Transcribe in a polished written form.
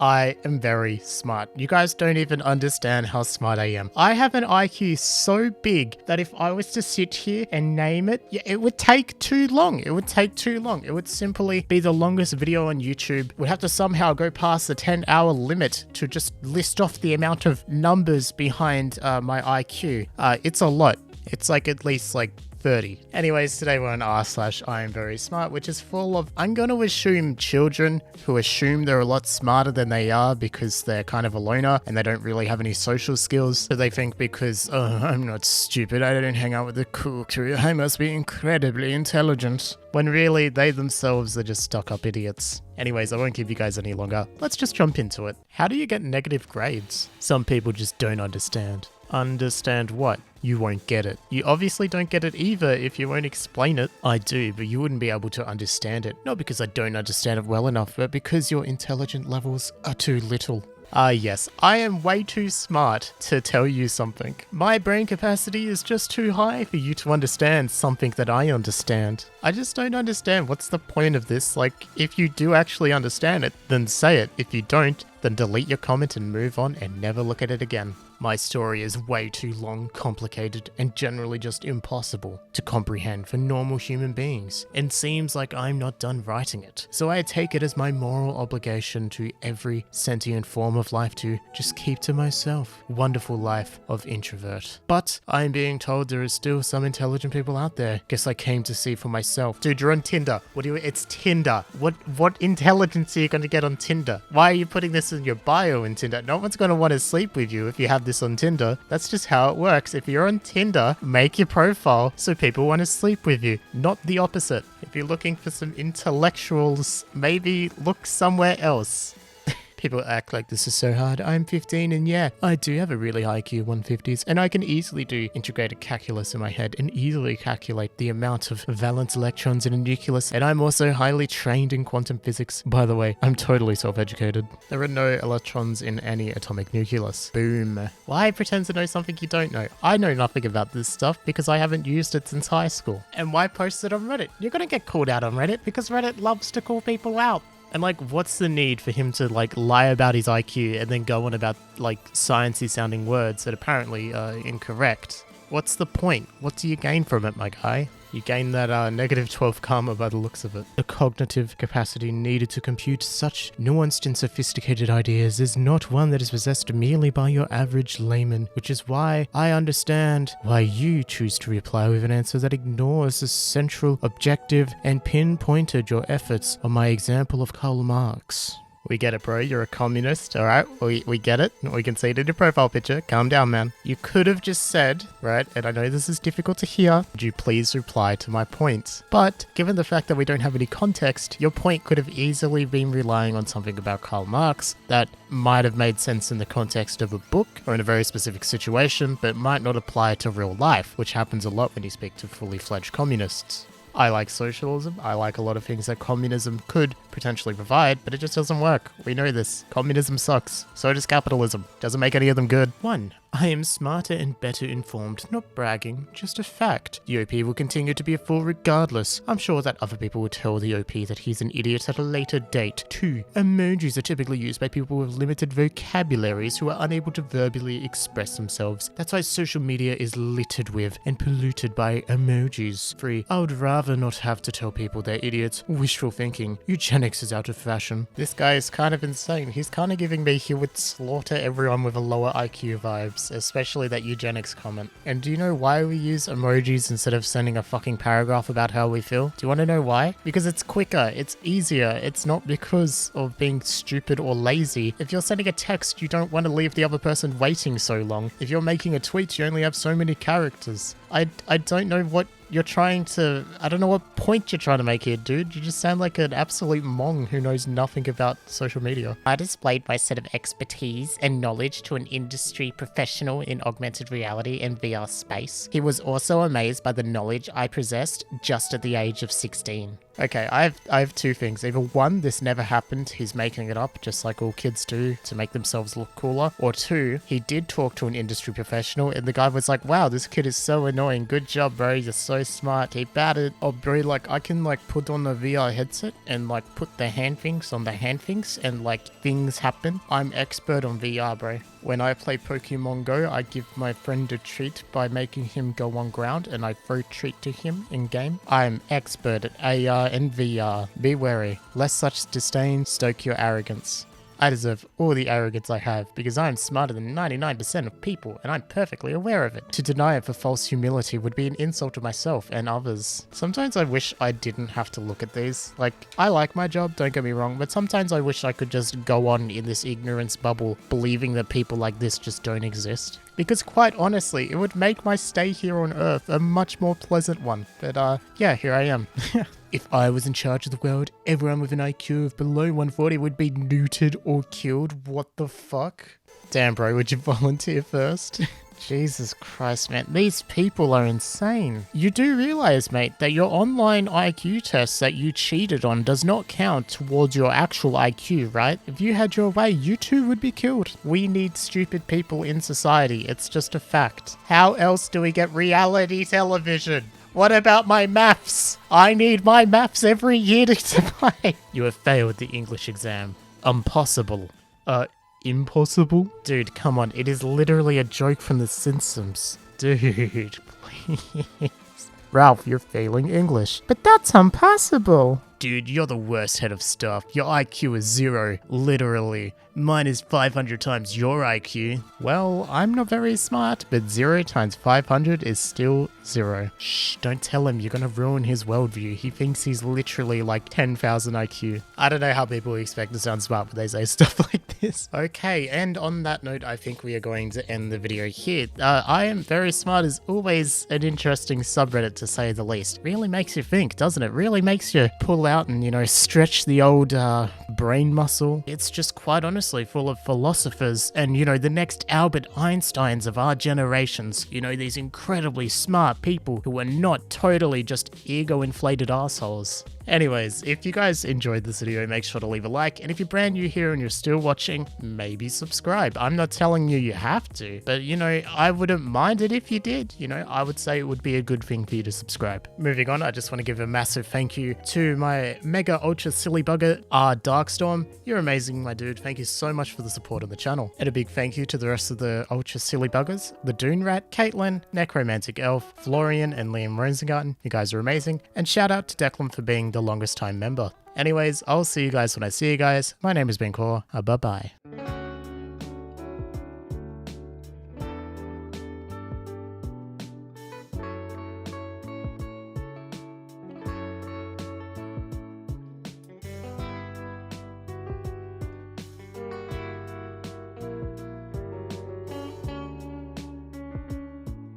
I am very smart. You guys don't even understand how smart I am. I have an IQ so big that if I was to sit here and name it, yeah, it would take too long. It would take too long. It would simply be the longest video on YouTube. We'd have to somehow go past the 10-hour limit to just list off the amount of numbers behind my IQ. It's a lot. It's like at least like 30. Anyways, today we're on r/IAmVerySmart, which is full of, I'm going to assume, children who assume they're a lot smarter than they are because they're kind of a loner and they don't really have any social skills. So they think because, oh, I'm not stupid, I don't hang out with the cool crew, I must be incredibly intelligent. When really, they themselves are just stuck-up idiots. Anyways, I won't keep you guys any longer. Let's just jump into it. How do you get negative grades? Some people just don't understand. Understand what? You won't get it. You obviously don't get it either if you won't explain it. I do, but you wouldn't be able to understand it. Not because I don't understand it well enough, but because your intelligent levels are too little. Yes, I am way too smart to tell you something. My brain capacity is just too high for you to understand something that I understand. I just don't understand. What's the point of this? Like, if you do actually understand it, then say it. If you don't, then delete your comment and move on and never look at it again. My story is way too long, complicated, and generally just impossible to comprehend for normal human beings, and seems like I'm not done writing it. So I take it as my moral obligation to every sentient form of life to just keep to myself. Wonderful life of introvert. But I'm being told there is still some intelligent people out there. Guess I came to see for myself. Dude, you're on Tinder. It's Tinder. What intelligence are you going to get on Tinder? Why are you putting this in your bio in Tinder? No one's going to want to sleep with you if you have this on Tinder. That's just how it works. If you're on Tinder, make your profile so people want to sleep with you, not the opposite. If you're looking for some intellectuals, maybe look somewhere else. People act like this is so hard. I'm 15 and yeah, I do have a really high IQ 150s and I can easily do integrated calculus in my head and easily calculate the amount of valence electrons in a nucleus, and I'm also highly trained in quantum physics. By the way, I'm totally self-educated. There are no electrons in any atomic nucleus. Boom. Why pretend to know something you don't know? I know nothing about this stuff because I haven't used it since high school. And why post it on Reddit? You're gonna get called out on Reddit because Reddit loves to call people out. And like, what's the need for him to like lie about his IQ and then go on about like sciencey sounding words that apparently are incorrect? What's the point? What do you gain from it, my guy? You gain that negative 12 karma by the looks of it. The cognitive capacity needed to compute such nuanced and sophisticated ideas is not one that is possessed merely by your average layman, which is why I understand why you choose to reply with an answer that ignores the central objective and pinpointed your efforts on my example of Karl Marx. We get it, bro. You're a communist, alright? We get it. We can see it in your profile picture. Calm down, man. You could have just said, right, and I know this is difficult to hear, would you please reply to my point? But given the fact that we don't have any context, your point could have easily been relying on something about Karl Marx that might have made sense in the context of a book or in a very specific situation, but might not apply to real life, which happens a lot when you speak to fully fledged communists. I like socialism. I like a lot of things that communism could potentially provide, but it just doesn't work. We know this. Communism sucks. So does capitalism. Doesn't make any of them good. 1. I am smarter and better informed, not bragging, just a fact. The OP will continue to be a fool regardless. I'm sure that other people will tell the OP that he's an idiot at a later date. 2. Emojis are typically used by people with limited vocabularies who are unable to verbally express themselves. That's why social media is littered with and polluted by emojis. 3. I would rather not have to tell people they're idiots. Wishful thinking. Eugenics is out of fashion. This guy is kind of insane. He's kind of giving me he would slaughter everyone with a lower IQ vibes. Especially that eugenics comment. And do you know why we use emojis instead of sending a fucking paragraph about how we feel? Do you want to know why? Because it's quicker, it's easier, it's not because of being stupid or lazy. If you're sending a text, you don't want to leave the other person waiting so long. If you're making a tweet, you only have so many characters. I don't know what you're trying to... I don't know what point you're trying to make here, dude. You just sound like an absolute mong who knows nothing about social media. I displayed my set of expertise and knowledge to an industry professional in augmented reality and VR space. He was also amazed by the knowledge I possessed just at the age of 16. Okay, I have two things. Either one, this never happened, he's making it up, just like all kids do, to make themselves look cooler. Or two, he did talk to an industry professional, and the guy was like, wow, this kid is so annoying. Good job, bro. You're so smart. Keep at it. Oh, bro, like, I can, like, put on a VR headset and, like, put the hand things on the hand things, and, like, things happen. I'm expert on VR, bro. When I play Pokemon Go, I give my friend a treat by making him go on ground, and I throw treat to him in-game. I'm expert at AR and VR. Be wary, lest such disdain stoke your arrogance. I deserve all the arrogance I have, because I am smarter than 99% of people, and I'm perfectly aware of it. To deny it for false humility would be an insult to myself and others. Sometimes I wish I didn't have to look at these. Like, I like my job, don't get me wrong, but sometimes I wish I could just go on in this ignorance bubble, believing that people like this just don't exist. Because quite honestly, it would make my stay here on Earth a much more pleasant one. But yeah, here I am. If I was in charge of the world, everyone with an IQ of below 140 would be neutered or killed. What the fuck? Damn, bro, would you volunteer first? Jesus Christ, man. These people are insane. You do realize, mate, that your online IQ test that you cheated on does not count towards your actual IQ, right? If you had your way, you too would be killed. We need stupid people in society. It's just a fact. How else do we get reality television? What about my maths? I need my maths every year to play. You have failed the English exam. Impossible. Impossible? Dude, come on. It is literally a joke from The Simpsons. Dude, please. Ralph, you're failing English. But that's impossible. Dude, you're the worst head of staff. Your IQ is 0. Literally. Mine is 500 times your IQ. Well, I'm not very smart, but 0 times 500 is still 0. Shh, don't tell him. You're gonna ruin his worldview. He thinks he's literally like 10,000 IQ. I don't know how people expect to sound smart when they say stuff like this. Okay, and on that note, I think we are going to end the video here. IAmVerySmart is always an interesting subreddit, to say the least. Really makes you think, doesn't it? Really makes you pull out and, you know, stretch the old brain muscle. It's just quite honestly full of philosophers and, you know, the next Albert Einsteins of our generations. You know, these incredibly smart people who are not totally just ego-inflated assholes. Anyways, if you guys enjoyed this video, make sure to leave a like, and if you're brand new here and you're still watching, maybe subscribe. I'm not telling you you have to, but, you know, I wouldn't mind it if you did. You know, I would say it would be a good thing for you to subscribe. Moving on, I just want to give a massive thank you to my mega ultra silly bugger, Darkstorm. You're amazing, my dude. Thank you so much for the support on the channel. And a big thank you to the rest of the ultra silly buggers, the Dune Rat, Caitlin, Necromantic Elf, Florian, and Liam Rosengarten. You guys are amazing. And shout out to Declan for being the longest time member. Anyways, I'll see you guys when I see you guys. My name has been Core. Bye bye.